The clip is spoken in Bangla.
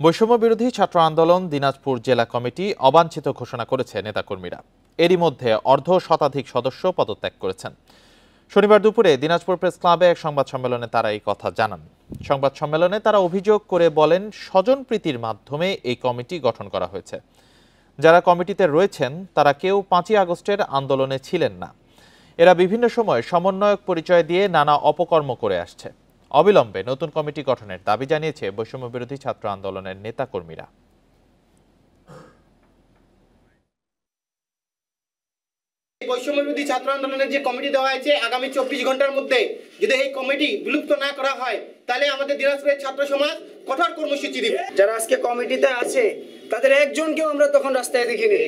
বৈষম্য বিরোধী ছাত্র আন্দোলন দিনাজপুর জেলা কমিটি অবাঞ্ছিত ঘোষণা করেছে নেতাকর্মীরা। এরই মধ্যে অর্ধ শতাধিক সদস্য পদত্যাগ করেছেন। শনিবার দুপুরে দিনাজপুর প্রেস ক্লাবে এক সংবাদ সম্মেলনে তারা এই কথা জানান। সংবাদ সম্মেলনে তারা অভিযোগ করে বলেন, স্বজনপ্রীতির মাধ্যমে এই কমিটি গঠন করা হয়েছে। যারা কমিটিতে রয়েছেন তারা কেউ 5ই আগস্টের আন্দোলনে ছিলেন না। এরা বিভিন্ন সময় সমন্বয়ক পরিচয় দিয়ে নানা অপকর্ম করে আসছে। অবিলম্বে নতুন কমিটি গঠনের দাবি জানিয়েছে বৈষম্য বিরোধী ছাত্র আন্দোলনের নেতাকর্মীরা। বৈষম্য বিরোধী ছাত্র আন্দোলনের যে কমিটি দেওয়া হয়েছে, আগামী 24 ঘন্টার মধ্যে যদি এই কমিটি বিলুপ্ত না করা হয়, তাহলে আমাদের দিনাজপুরের ছাত্র সমাজ কঠোর কর্মসূচি দিবে। যারা আজকে কমিটিতে আছে তাদের একজনকেও আমরা তখন রাস্তায় দেখিনি।